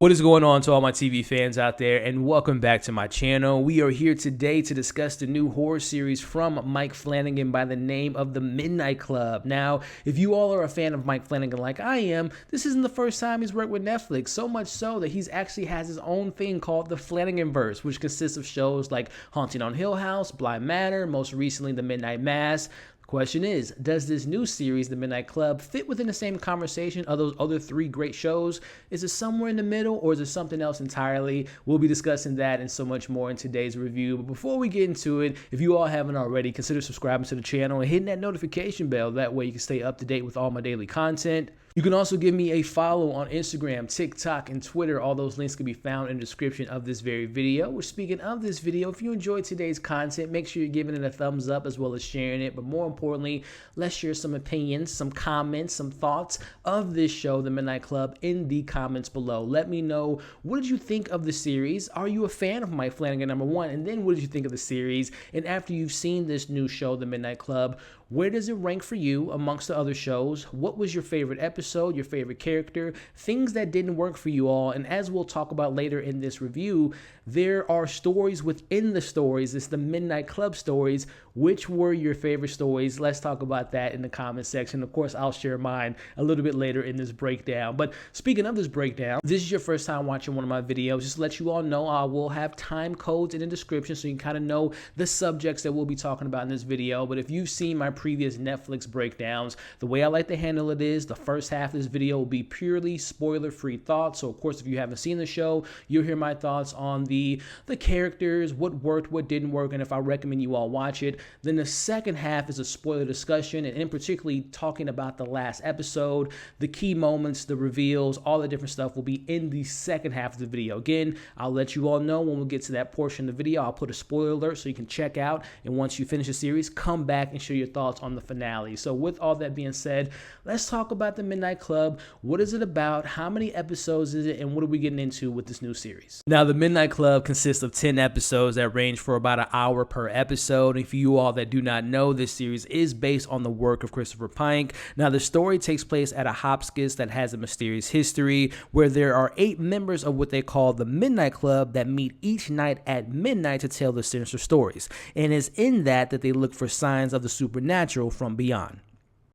What is going on to all my TV fans out there, and welcome back to my channel. We are here today to discuss the new horror series from Mike Flanagan by the name of The Midnight Club. Now, if you all are a fan of Mike Flanagan like I am, this isn't the first time he's worked with Netflix, so much so that he's actually has his own thing called the Flanaganverse, which consists of shows like Haunting on Hill House, Bly Manor, most recently The Midnight Mass. Question is, does this new series, The Midnight Club, fit within the same conversation of those other three great shows? Is it somewhere in the middle, or is it something else entirely? We'll be discussing that and so much more in today's review. But before we get into it, if you all haven't already, consider subscribing to the channel and hitting that notification bell. That way you can stay up to date with all my daily content. You can also give me a follow on Instagram, TikTok, and Twitter. All those links can be found in the description of this very video. Which, speaking of this video, if you enjoyed today's content, make sure you're giving it a thumbs up as well as sharing it. But more importantly, let's share some opinions, some comments, some thoughts of this show, The Midnight Club, in the comments below. Let me know, what did you think of the series? Are you a fan of Mike Flanagan, number one? And then what did you think of the series? And after you've seen this new show, The Midnight Club, where does it rank for you amongst the other shows? What was your favorite episode, your favorite character, things that didn't work for you all? And as we'll talk about later in this review, there are stories within the stories. It's the Midnight Club stories. Which were your favorite stories? Let's talk about that in the comment section. Of course, I'll share mine a little bit later in this breakdown. But speaking of this breakdown, if this is your first time watching one of my videos, just to let you all know, I will have time codes in the description so you can kind of know the subjects that we'll be talking about in this video. But if you've seen my previous Netflix breakdowns, the way I like to handle it is the first half of this video will be purely spoiler-free thoughts. So of course, if you haven't seen the show, you'll hear my thoughts on the characters, what worked, what didn't work, and if I recommend you all watch it. Then the second half is a spoiler discussion, and in particularly talking about the last episode, the key moments, the reveals, all the different stuff will be in the second half of the video. Again, I'll let you all know when we get to that portion of the video. I'll put a spoiler alert so you can check out, and once you finish the series, come back and share your thoughts on the finale. So with all that being said, let's talk about The Midnight Club. What is it about? How many episodes is it? And what are we getting into with this new series? Now, The Midnight Club consists of 10 episodes that range for about an hour per episode. And for you all that do not know, this series is based on the work of Christopher Pike. Now, the story takes place at a hospice that has a mysterious history where there are 8 members of what they call the Midnight Club that meet each night at midnight to tell the sinister stories. And it's in that they look for signs of the supernatural from beyond.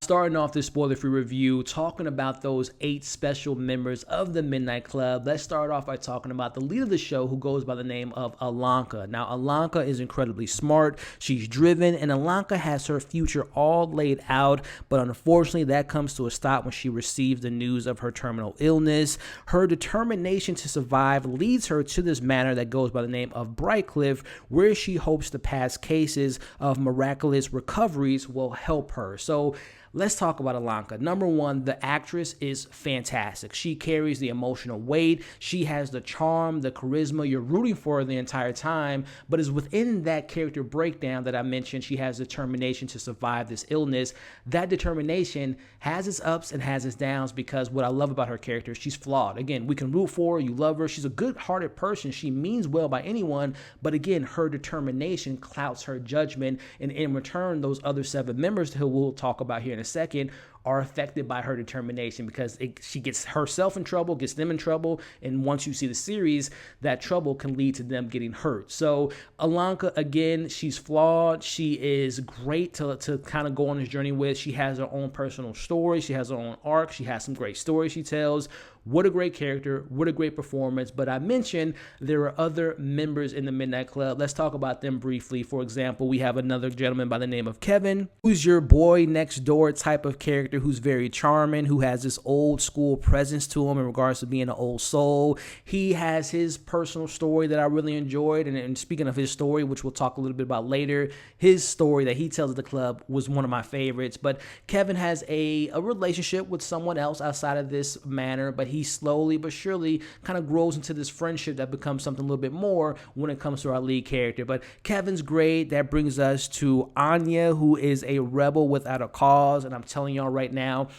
Starting off this spoiler-free review, talking about those 8 special members of the Midnight Club, let's start off by talking about the lead of the show, who goes by the name of Alanka. Now, Alanka is incredibly smart, she's driven, and Alanka has her future all laid out, but unfortunately that comes to a stop when she receives the news of her terminal illness. Her determination to survive leads her to this manor that goes by the name of Brightcliff, where she hopes the past cases of miraculous recoveries will help her. So let's talk about Alanka. Number one, the actress is fantastic. She carries the emotional weight. She has the charm, the charisma. You're rooting for her the entire time, but it's within that character breakdown that I mentioned. She has determination to survive this illness. That determination has its ups and has its downs, because what I love about her character, she's flawed. Again, we can root for her. You love her. She's a good-hearted person. She means well by anyone, but again, her determination clouds her judgment, and in return, those other 7 members who we'll talk about here in a second are affected by her determination, because she gets herself in trouble, gets them in trouble, and once you see the series, that trouble can lead to them getting hurt. So Alanka, again, she's flawed. She is great to kind of go on this journey with. She has her own personal story. She has her own arc. She has some great stories she tells. What a great character. What a great performance. But I mentioned there are other members in the Midnight Club. Let's talk about them briefly. For example, we have another gentleman by the name of Kevin, who's your boy next door type of character, who's very charming, who has this old school presence to him in regards to being an old soul. He has his personal story that I really enjoyed. And speaking of his story, which we'll talk a little bit about later, his story that he tells at the club was one of my favorites. But Kevin has a relationship with someone else outside of this manor, but he slowly but surely kind of grows into this friendship that becomes something a little bit more when it comes to our lead character. But Kevin's great. That brings us to Anya, who is a rebel without a cause. And I'm telling y'all right now,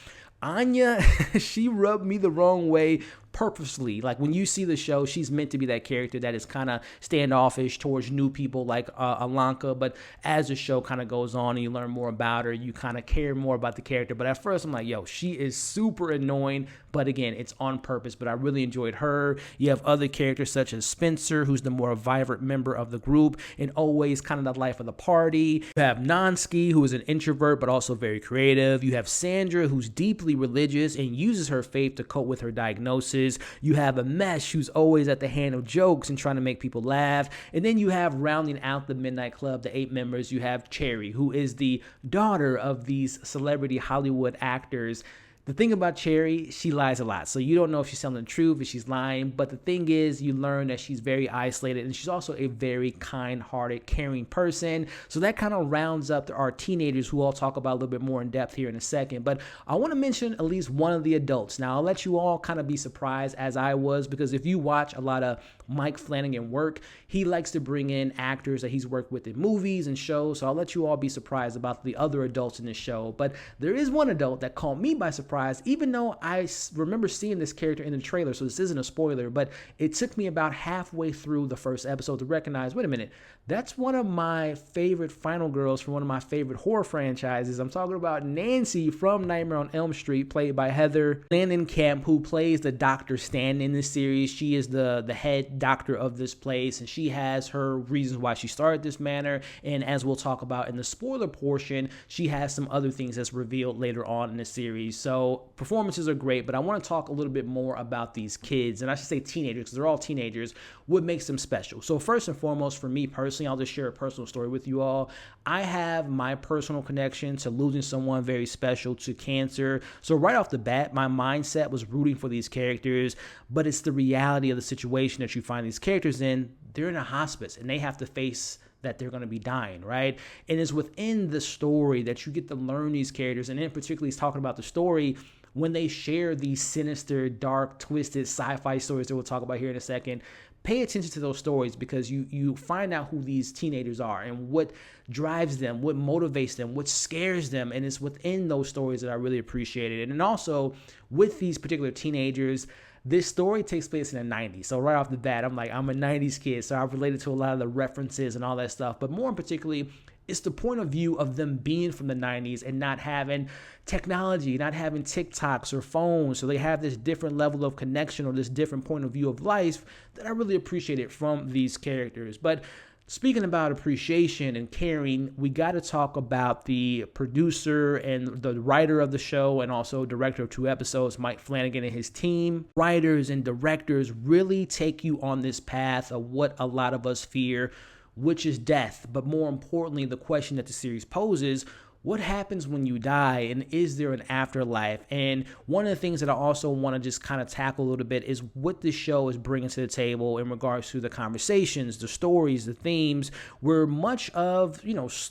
Anya, she rubbed me the wrong way purposely. Like, when you see the show, she's meant to be that character that is kind of standoffish towards new people like Alanka, but as the show kind of goes on and you learn more about her, you kind of care more about the character. But at first I'm like, yo, she is super annoying, but again, it's on purpose. But I really enjoyed her. You have other characters such as Spencer, who's the more vibrant member of the group and always kind of the life of the party. You have Nansky, who is an introvert but also very creative. You have Sandra, who's deeply religious and uses her faith to cope with her diagnosis. You have Amesh, who's always at the hand of jokes and trying to make people laugh. And then you have, rounding out the Midnight Club, the 8 members, you have Cherry, who is the daughter of these celebrity Hollywood actors. The thing about Cherry, she lies a lot. So you don't know if she's telling the truth, if she's lying. But the thing is, you learn that she's very isolated, and she's also a very kind-hearted, caring person. So that kind of rounds up our teenagers, who I'll talk about a little bit more in depth here in a second. But I want to mention at least one of the adults. Now, I'll let you all kind of be surprised, as I was, because if you watch a lot of Mike Flanagan work, he likes to bring in actors that he's worked with in movies and shows. So I'll let you all be surprised about the other adults in this show. But there is one adult that caught me by surprise, even though I remember seeing this character in the trailer. So this isn't a spoiler, but it took me about halfway through the first episode to recognize, wait a minute, that's one of my favorite final girls from one of my favorite horror franchises. I'm talking about Nancy from Nightmare on Elm Street, played by Heather Langenkamp, who plays the Dr. Stan in this series. She is the head doctor of this place, and she has her reasons why she started this manor. And as we'll talk about in the spoiler portion, she has some other things that's revealed later on in the series. So performances are great, but I want to talk a little bit more about these kids, and I should say teenagers, because they're all teenagers. What makes them special? So first and foremost, for me personally, I'll just share a personal story with you all. I have my personal connection to losing someone very special to cancer. So right off the bat, my mindset was rooting for these characters, but it's the reality of the situation that you find these characters in. They're in a hospice, and they have to face that they're going to be dying, right? And it's within the story that you get to learn these characters. And in particular, he's talking about the story when they share these sinister, dark, twisted sci-fi stories that we'll talk about here in a second. Pay attention to those stories, because you find out who these teenagers are and what drives them, what motivates them, what scares them. And it's within those stories that I really appreciate it. And also with these particular teenagers, this story takes place in the 90s. So right off the bat, I'm a 90s kid. So I've related to a lot of the references and all that stuff. But more particularly, it's the point of view of them being from the 90s and not having technology, not having TikToks or phones. So they have this different level of connection, or this different point of view of life, that I really appreciated from these characters. But speaking about appreciation and caring, we got to talk about the producer and the writer of the show, and also director of 2 episodes, Mike Flanagan, and his team. Writers and directors really take you on this path of what a lot of us fear, which is death. But more importantly, the question that the series poses: what happens when you die, and is there an afterlife? And one of the things that I also want to just kind of tackle a little bit is what this show is bringing to the table in regards to the conversations, the stories, the themes. Where much of,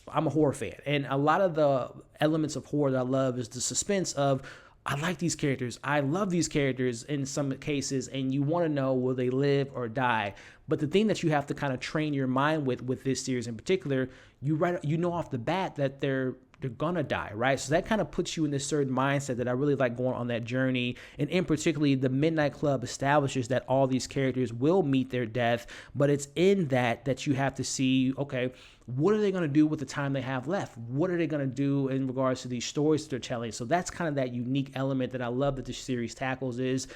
I'm a horror fan, and a lot of the elements of horror that I love is the suspense of, I like these characters, I love these characters in some cases, and you want to know, will they live or die? But the thing that you have to kind of train your mind with this series in particular, you know off the bat that they're gonna die, right? So that kind of puts you in this certain mindset that I really like going on that journey. And in particularly, the Midnight Club establishes that all these characters will meet their death, but it's in that you have to see, okay, what are they going to do with the time they have left? What are they going to do in regards to these stories that they're telling? So that's kind of that unique element that I love that this series tackles. Is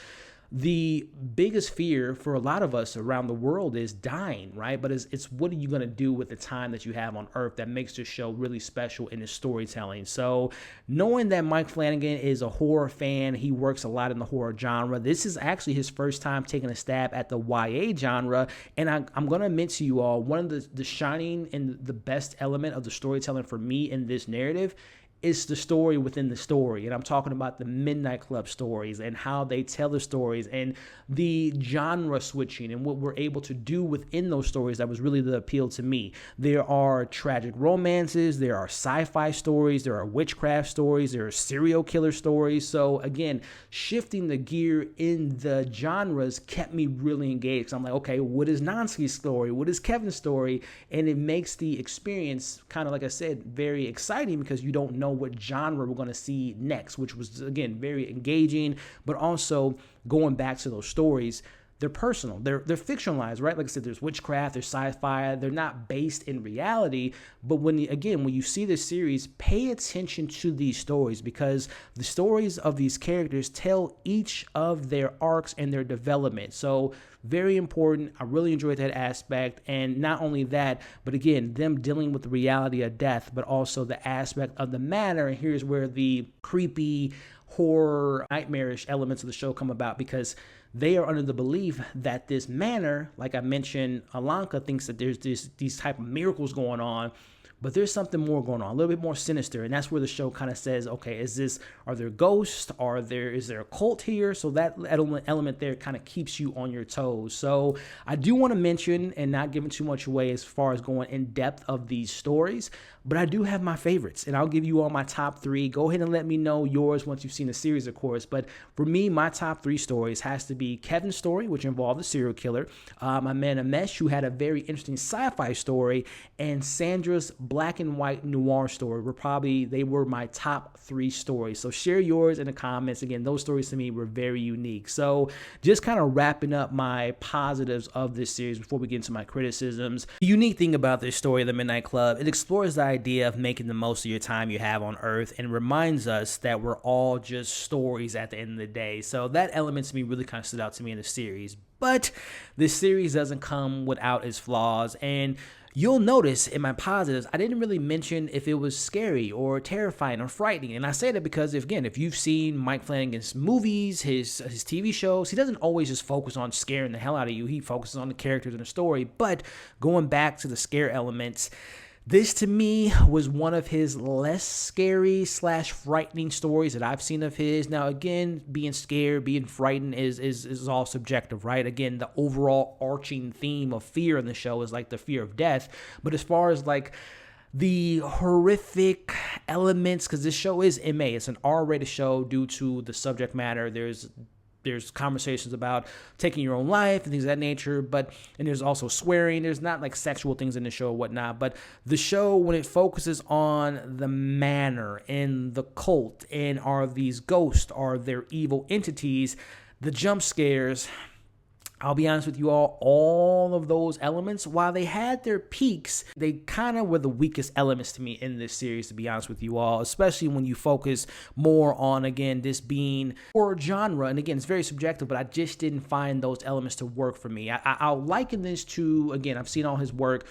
the biggest fear for a lot of us around the world is dying, right? But it's what are you going to do with the time that you have on Earth that makes this show really special in its storytelling. So knowing that Mike Flanagan is a horror fan, he works a lot in the horror genre. This is actually his first time taking a stab at the YA genre. And I'm going to admit to you all, one of the shining and the best element of the storytelling for me in this narrative is the story within the story. And I'm talking about the Midnight Club stories and how they tell the stories and the genre switching and what we're able to do within those stories. That was really the appeal to me. There are tragic romances, there are sci-fi stories, there are witchcraft stories, there are serial killer stories. So again, shifting the gear in the genres kept me really engaged. I'm like, okay, what is Nansky's story? What is Kevin's story? And it makes the experience kind of, like I said, very exciting, because you don't know what genre we're going to see next, which was, again, very engaging. But also going back to those stories, they're personal. They're fictionalized, right? Like I said, there's witchcraft, there's sci-fi. They're not based in reality. But when you see this series, pay attention to these stories, because the stories of these characters tell each of their arcs and their development. So very important. I really enjoyed that aspect. And not only that, but again, them dealing with the reality of death, but also the aspect of the manor. And here's where the creepy, horror, nightmarish elements of the show come about, because they are under the belief that this manor, like I mentioned, Alanka thinks that there's these type of miracles going on, but there's something more going on, a little bit more sinister. And that's where the show kind of says, okay, are there ghosts? Is there a cult here? So that element there kind of keeps you on your toes. So I do want to mention, and not giving too much away as far as going in depth of these stories, but I do have my favorites, and I'll give you all my top 3. Go ahead and let me know yours once you've seen the series, of course. But for me, my top 3 stories has to be Kevin's story, which involved a serial killer, my man Amesh, who had a very interesting sci-fi story, and Sandra's black and white noir story they were my top 3 stories. So share yours in the comments. Again, those stories to me were very unique. So just kind of wrapping up my positives of this series before we get into my criticisms. The unique thing about this story, The Midnight Club, it explores the idea of making the most of your time you have on Earth, and reminds us that we're all just stories at the end of the day. So that element to me really kind of stood out to me in the series. But this series doesn't come without its flaws, and you'll notice in my positives, I didn't really mention if it was scary or terrifying or frightening. And I say that because, if you've seen Mike Flanagan's movies, his TV shows, he doesn't always just focus on scaring the hell out of you. He focuses on the characters and the story. But going back to the scare elements, this to me was one of his less scary / frightening stories that I've seen of his. Now, again, being scared, being frightened is all subjective, right? Again, the overall arching theme of fear in the show is like the fear of death. But as far as like the horrific elements, because this show is MA, it's an R-rated show due to the subject matter. There's conversations about taking your own life and things of that nature, and there's also swearing. There's not like sexual things in the show or whatnot, but the show, when it focuses on the manor and the cult and are these ghosts, are there evil entities, the jump scares, I'll be honest with you all of those elements, while they had their peaks, they kind of were the weakest elements to me in this series, to be honest with you all, especially when you focus more on, again, this being horror genre. And again, it's very subjective, but I just didn't find those elements to work for me. I'll liken this to, again, I've seen all his work.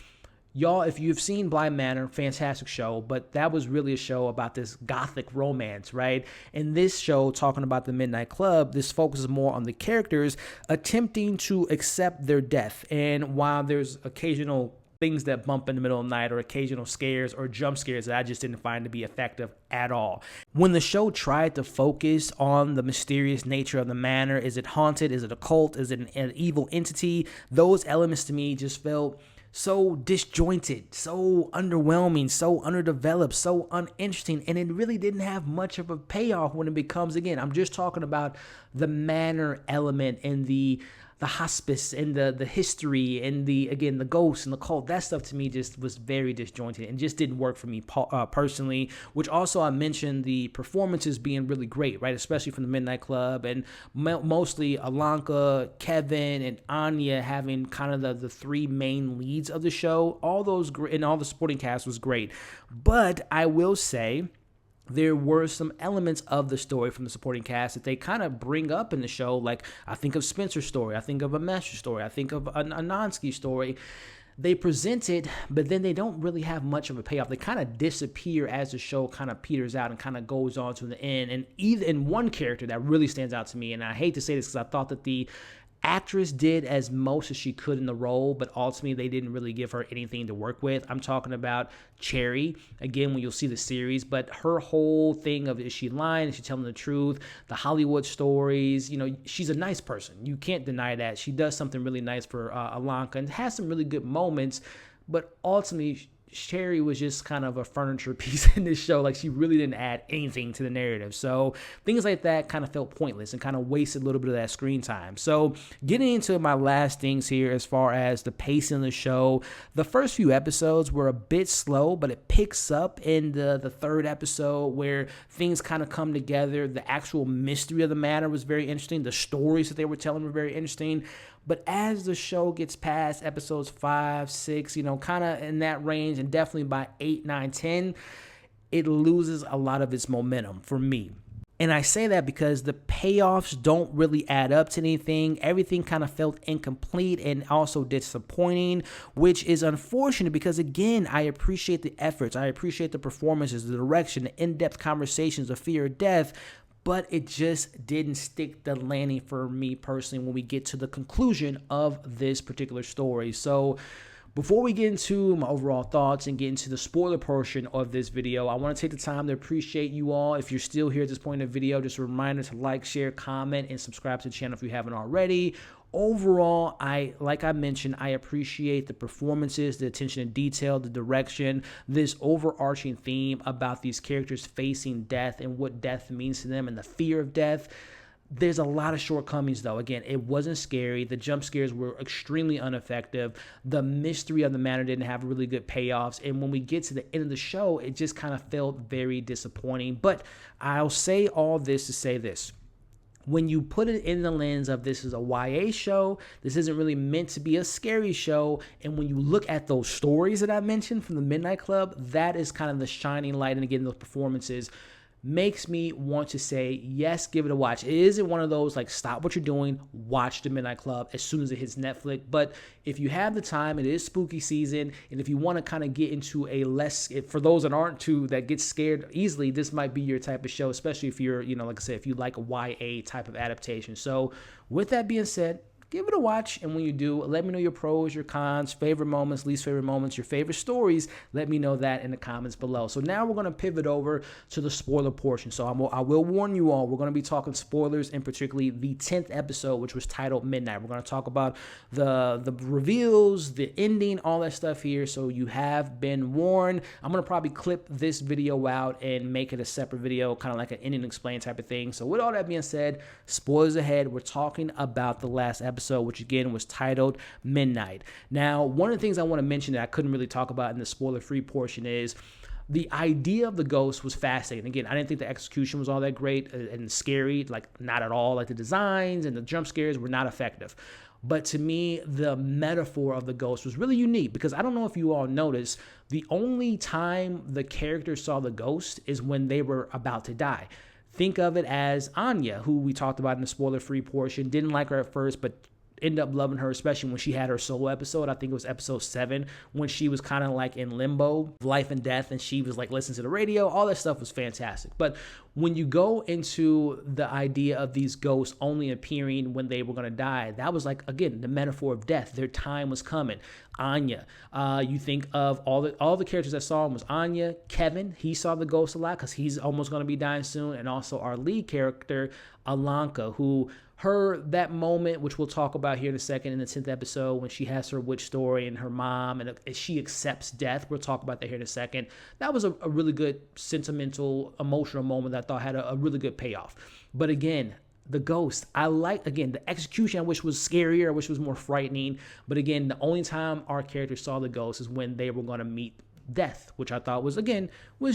Y'all, if you've seen Bly Manor, fantastic show, but that was really a show about this gothic romance, right? In this show, talking about the Midnight Club, this focuses more on the characters attempting to accept their death. And while there's occasional things that bump in the middle of the night or occasional scares or jump scares that I just didn't find to be effective at all. When the show tried to focus on the mysterious nature of the manor, is it haunted? Is it a cult? Is it an evil entity? Those elements to me just felt so disjointed, so underwhelming, so underdeveloped, so uninteresting, and it really didn't have much of a payoff when it becomes, again, I'm just talking about the manor element and the hospice and the history and the ghosts and the cult. That stuff to me just was very disjointed and just didn't work for me personally, which also I mentioned the performances being really great, right? Especially from the Midnight Club, and mostly Alanka, Kevin, and Anya having kind of the 3 main leads of the show. All those and all the supporting cast was great. But I will say, there were some elements of the story from the supporting cast that they kind of bring up in the show. Like, I think of Spencer's story, I think of a Mesh's story, I think of a Anonsky's story. They present it, but then they don't really have much of a payoff. They kind of disappear as the show kind of peters out and kind of goes on to the end. And even one character that really stands out to me, and I hate to say this because I thought that the actress did as most as she could in the role, but ultimately they didn't really give her anything to work with. I'm talking about Cherry, again, when you'll see the series, but her whole thing of, is she lying, is she telling the truth, the Hollywood stories, she's a nice person. You can't deny that. She does something really nice for Alanka and has some really good moments, but ultimately Sherry was just kind of a furniture piece in this show. Like, she really didn't add anything to the narrative. So things like that kind of felt pointless and kind of wasted a little bit of that screen time. So getting into my last things here, as far as the pacing of the show, the first few episodes were a bit slow, but it picks up in the 3rd episode where things kind of come together. The actual mystery of the matter was very interesting. The stories that they were telling were very interesting. But as the show gets past episodes 5, 6, kind of in that range, and definitely by 8, 9, 10, it loses a lot of its momentum for me. And I say that because the payoffs don't really add up to anything. Everything kind of felt incomplete and also disappointing, which is unfortunate because, again, I appreciate the efforts. I appreciate the performances, the direction, the in-depth conversations, the fear of death, but it just didn't stick the landing for me personally when we get to the conclusion of this particular story. So before we get into my overall thoughts and get into the spoiler portion of this video, I want to take the time to appreciate you all. If you're still here at this point in the video, just a reminder to like, share, comment, and subscribe to the channel if you haven't already. Overall, like I mentioned, I appreciate the performances, the attention to detail, the direction, this overarching theme about these characters facing death and what death means to them and the fear of death. There's a lot of shortcomings, though. Again, it wasn't scary. The jump scares were extremely ineffective. The mystery of the manor didn't have really good payoffs. And when we get to the end of the show, it just kind of felt very disappointing. But I'll say all this to say this. When you put it in the lens of this is a YA show, this isn't really meant to be a scary show, and when you look at those stories that I mentioned from the Midnight Club, that is kind of the shining light, and again, those performances makes me want to say, yes, give it a watch. It isn't one of those, like, stop what you're doing, watch The Midnight Club as soon as it hits Netflix. But if you have the time, it is spooky season, and if you want to kind of get into a for those that aren't that get scared easily, this might be your type of show, especially if you're, like I said, if you like a YA type of adaptation. So with that being said, give it a watch, and when you do, let me know your pros, your cons, favorite moments, least favorite moments, your favorite stories. Let me know that in the comments below. So now we're going to pivot over to the spoiler portion. So I will warn you all, we're going to be talking spoilers, and particularly the 10th episode, which was titled Midnight. We're going to talk about the reveals, the ending, all that stuff here, so you have been warned. I'm going to probably clip this video out and make it a separate video, kind of like an ending explain type of thing. So with all that being said, spoilers ahead. We're talking about the last episode, which again was titled Midnight. Now, one of the things I want to mention that I couldn't really talk about in the spoiler-free portion is the idea of the ghost was fascinating. Again, I didn't think the execution was all that great and scary, like not at all. Like the designs and the jump scares were not effective. But to me, the metaphor of the ghost was really unique because I don't know if you all noticed, the only time the character saw the ghost is when they were about to die. Think of it as Anya, who we talked about in the spoiler-free portion. Didn't like her at first, but end up loving her, especially when she had her solo episode. I think it was episode 7, when she was kind of like in limbo, life and death, and she was like listening to the radio. All that stuff was fantastic. But when you go into the idea of these ghosts only appearing when they were going to die, that was like, again, the metaphor of death. Their time was coming. Anya, you think of all the characters that saw him was Anya, Kevin, he saw the ghost a lot because he's almost going to be dying soon, and also our lead character, Alanka, who that moment, which we'll talk about here in a second in the 10th episode, when she has her witch story and her mom and she accepts death. We'll talk about that here in a second. That was a really good sentimental, emotional moment that I thought had a really good payoff. But again, the ghost, I like, again, the execution I wish was scarier, I wish was more frightening. But again, the only time our characters saw the ghost is when they were going to meet death, which I thought was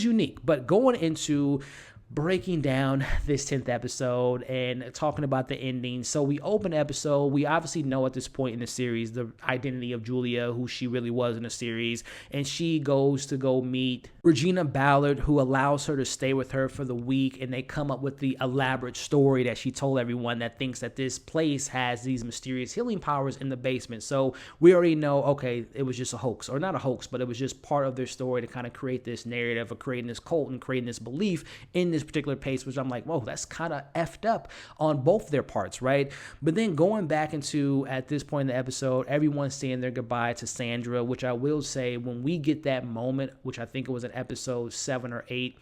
unique. But going into breaking down this 10th episode and talking about the ending. So we open the episode. We obviously know at this point in the series the identity of Julia, who she really was in the series. And she goes to go meet Regina Ballard, who allows her to stay with her for the week. And they come up with the elaborate story that she told everyone that thinks that this place has these mysterious healing powers in the basement. So we already know, okay, it was just a hoax, or not a hoax, but it was just part of their story to kind of create this narrative of creating this cult and creating this belief in this particular pace, which I'm like, whoa, that's kind of effed up on both their parts, right? But then going back into, at this point in the episode, everyone's saying their goodbye to Sandra, which I will say, when we get that moment, which I think it was in episode 7 or 8,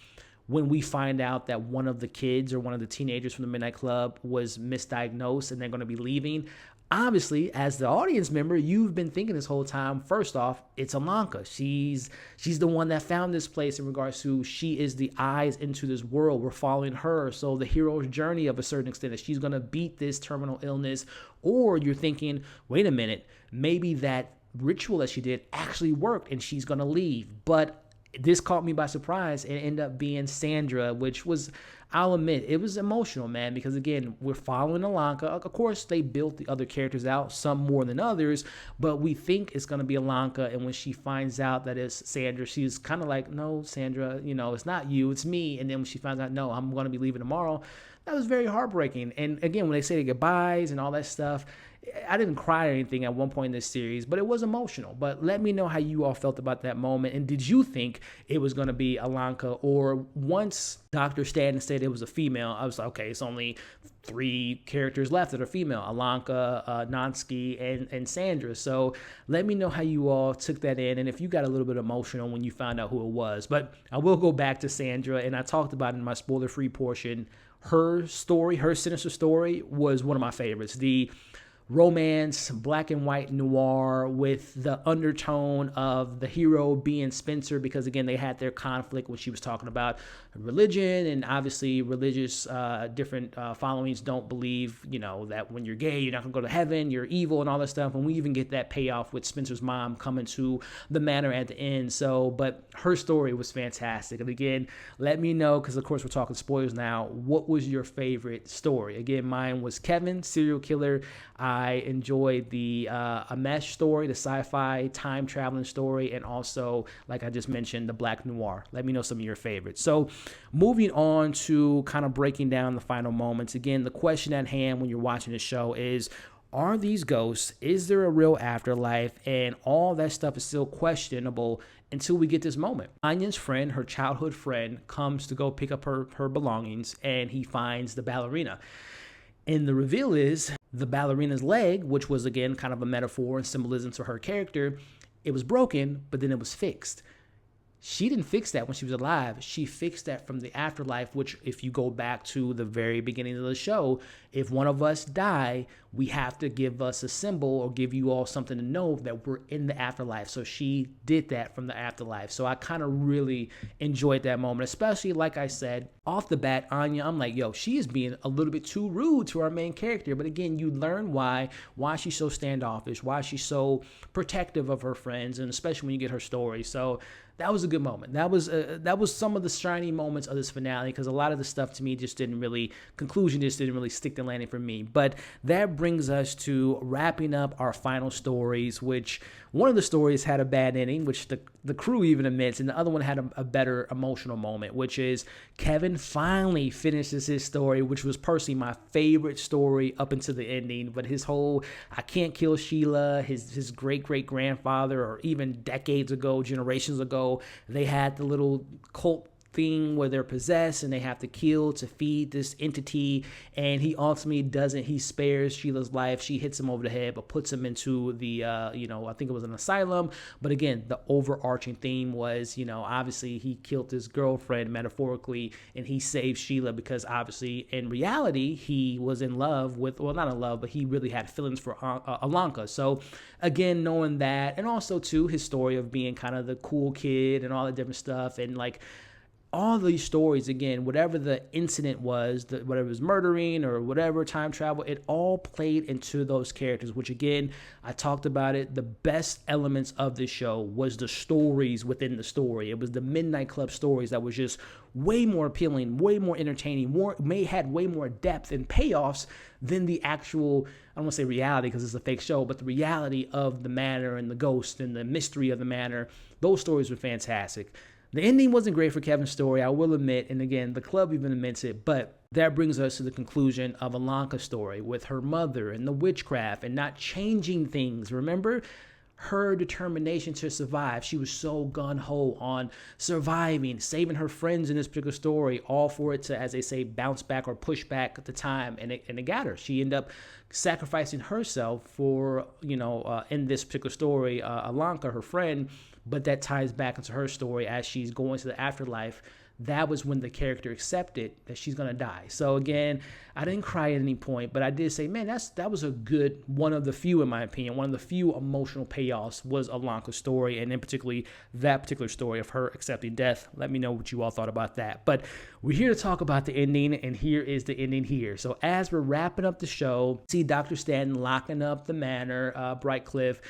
when we find out that one of the kids or one of the teenagers from the Midnight Club was misdiagnosed and they're going to be leaving, obviously, as the audience member, you've been thinking this whole time, first off, it's Alanka. She's the one that found this place, in regards to she is the eyes into this world. We're following her. So the hero's journey, of a certain extent, is she's going to beat this terminal illness. Or you're thinking, wait a minute, maybe that ritual that she did actually worked and she's going to leave. But this caught me by surprise and ended up being Sandra, which was, I'll admit, it was emotional, man, because again, we're following Alanka. Of course, they built the other characters out, some more than others, but we think it's going to be Alanka. And when she finds out that it's Sandra, she's kind of like, no, Sandra, it's not you, it's me. And then when she finds out, no, I'm going to be leaving tomorrow, that was very heartbreaking. And again, when they say goodbyes and all that stuff, I didn't cry or anything at one point in this series, but it was emotional. But let me know how you all felt about that moment. And did you think it was going to be Alanka? Or once Dr. Stanton said it was a female, I was like, okay, it's only 3 characters left that are female: Alanka, Nansky, and Sandra. So let me know how you all took that in, and if you got a little bit emotional when you found out who it was. But I will go back to Sandra, and I talked about it in my spoiler-free portion. Her story, her sinister story, was one of my favorites. The romance, black and white noir with the undertone of the hero being Spencer, because again, they had their conflict when she was talking about religion, and obviously religious different followings don't believe, that when you're gay, you're not gonna go to heaven, you're evil and all that stuff. And we even get that payoff with Spencer's mom coming to the manor at the end. So, but her story was fantastic. And again, let me know, because of course we're talking spoilers now, what was your favorite story? Again, mine was Kevin, serial killer. I enjoyed the Amesh story, the sci-fi time traveling story, and also, like I just mentioned, the black noir. Let me know some of your favorites. So moving on to kind of breaking down the final moments. Again, the question at hand when you're watching the show is, are these ghosts? Is there a real afterlife? And all that stuff is still questionable until we get this moment. Anya's friend, her childhood friend, comes to go pick up her belongings, and he finds the ballerina. And the reveal is the ballerina's leg, which was, again, kind of a metaphor and symbolism to her character, it was broken, but then it was fixed. She didn't fix that when she was alive. She fixed that from the afterlife, which, if you go back to the very beginning of the show, if one of us die, we have to give us a symbol or give you all something to know that we're in the afterlife. So she did that from the afterlife. So I kind of really enjoyed that moment, especially, like I said, off the bat, Anya, I'm like, yo, she is being a little bit too rude to our main character. But again, you learn why she's so standoffish, why she's so protective of her friends, and especially when you get her story. So that was a good moment. That was some of the shiny moments of this finale, because a lot of the stuff to me just didn't really stick the landing for me. But that brings us to wrapping up our final stories, which one of the stories had a bad ending, which the crew even admits, and the other one had a better emotional moment, which is Kevin finally finishes his story, which was personally my favorite story up until the ending. But his whole I can't kill Sheila, his great-great-grandfather, or even decades ago, generations ago, they had the little cult thing where they're possessed and they have to kill to feed this entity, and he ultimately doesn't. He spares Sheila's life. She hits him over the head but puts him into the I think it was an asylum. But again, the overarching theme was, obviously he killed his girlfriend metaphorically, and he saved Sheila because obviously in reality he was in love with, well, not in love, but he really had feelings for Alanka. So again, knowing that, and also too his story of being kind of the cool kid and all that different stuff, and like all these stories, again, whatever the incident was, whatever it was murdering or whatever, time travel, it all played into those characters, which again, I talked about it. The best elements of this show was the stories within the story. It was the Midnight Club stories that was just way more appealing, way more entertaining, had way more depth and payoffs than the actual, I don't want to say reality because it's a fake show, but the reality of the manor and the ghost and the mystery of the manor. Those stories were fantastic. The ending wasn't great for Kevin's story, I will admit, and again, the club even admits it, but that brings us to the conclusion of Alanka's story with her mother and the witchcraft and not changing things. Remember? Her determination to survive. She was so gung-ho on surviving, saving her friends in this particular story, all for it to, as they say, bounce back or push back at the time, and it got her. She ended up sacrificing herself for, in this particular story, Alanka, her friend, but that ties back into her story as she's going to the afterlife. That was when the character accepted that she's going to die. So again, I didn't cry at any point, but I did say, man, that was a good, one of the few, in my opinion, one of the few emotional payoffs was Alanka's story, and in particularly that particular story of her accepting death. Let me know what you all thought about that. But we're here to talk about the ending, and here is the ending here. So as we're wrapping up the show, see Dr. Stanton locking up the manor, Bright Cliff.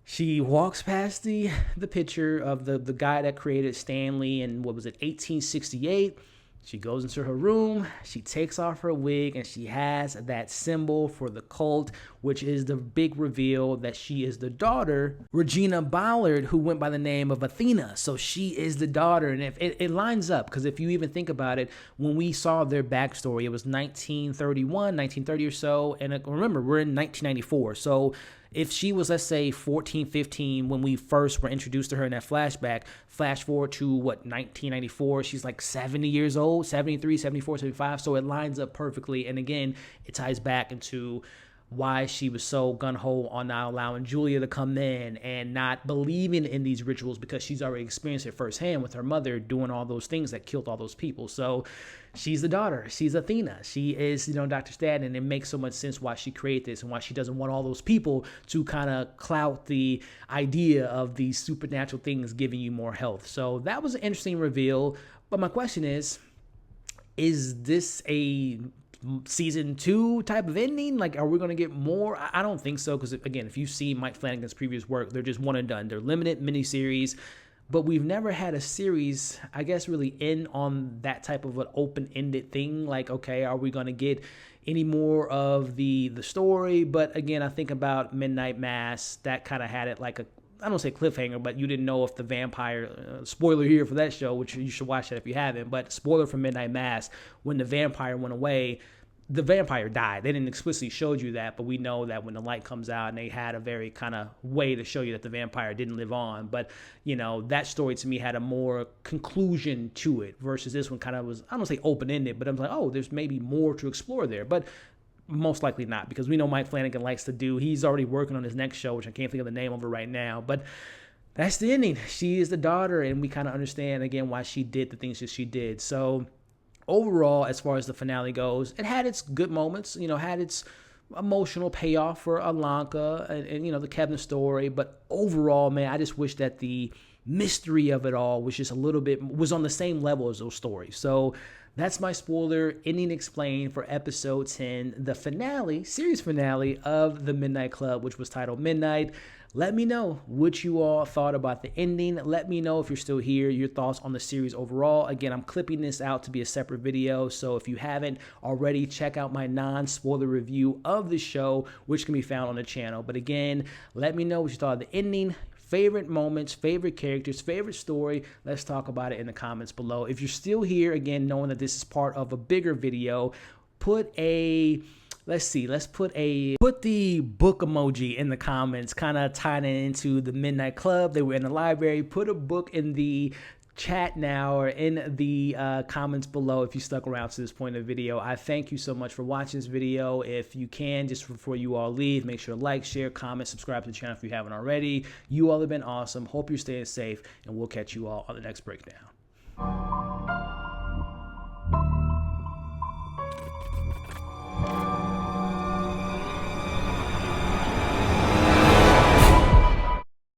She walks past the picture of the guy that created Stanley in, what was it, 1868. She goes into her room, she takes off her wig, and she has that symbol for the cult, which is the big reveal that she is the daughter, Regina Ballard, who went by the name of Athena. So she is the daughter, and if it lines up, because if you even think about it, when we saw their backstory, it was 1931, 1930 or so, and remember, we're in 1994, so if she was, let's say, 14, 15 when we first were introduced to her in that flashback, flash forward to, 1994, she's like 70 years old, 73, 74, 75, so it lines up perfectly. And again, it ties back into why she was so gung-ho on not allowing Julia to come in and not believing in these rituals, because she's already experienced it firsthand with her mother doing all those things that killed all those people. So she's the daughter. She's Athena. She is, Dr. Stad, and it makes so much sense why she created this and why she doesn't want all those people to kind of clout the idea of these supernatural things giving you more health. So that was an interesting reveal. But my question is this a season 2 type of ending? Like, are we going to get more? I don't think so, because again, if you see Mike Flanagan's previous work, they're just one and done. They're limited miniseries, but we've never had a series, I guess, really end on that type of an open-ended thing. Like, okay, are we going to get any more of the story? But again, I think about Midnight Mass, that kind of had it like I don't say cliffhanger, but you didn't know if the vampire, spoiler here for that show, which you should watch that if you haven't, but spoiler for Midnight Mass, when the vampire went away, the vampire died. They didn't explicitly show you that, but we know that when the light comes out, and they had a very kind of way to show you that the vampire didn't live on. But, that story to me had a more conclusion to it versus this one kind of was, I don't say open-ended, but I'm like, oh, there's maybe more to explore there. But most likely not, because we know Mike Flanagan likes to do, he's already working on his next show, which I can't think of the name of it right now, but that's the ending. She is the daughter, and we kind of understand, again, why she did the things that she did. So overall, as far as the finale goes, it had its good moments, had its emotional payoff for Alanka and the Kevin story, but overall, man, I just wish that the mystery of it all was just was on the same level as those stories. So that's my spoiler ending explained for episode 10, the finale, series finale of The Midnight Club, which was titled Midnight. Let me know what you all thought about the ending. Let me know, if you're still here, your thoughts on the series overall. Again, I'm clipping this out to be a separate video, so if you haven't already, check out my non-spoiler review of the show, which can be found on the channel. But again, let me know what you thought of the ending, favorite moments, favorite characters, favorite story. Let's talk about it in the comments below. If you're still here, again, knowing that this is part of a bigger video, put the book emoji in the comments, kind of tying it into the Midnight Club. They were in the library. Put a book in the chat now or in the comments below if you stuck around to this point of the video. I thank you so much for watching this video. If you can, just before you all leave, make sure to like, share, comment, subscribe to the channel if you haven't already. You all have been awesome. Hope you're staying safe, and we'll catch you all on the next breakdown.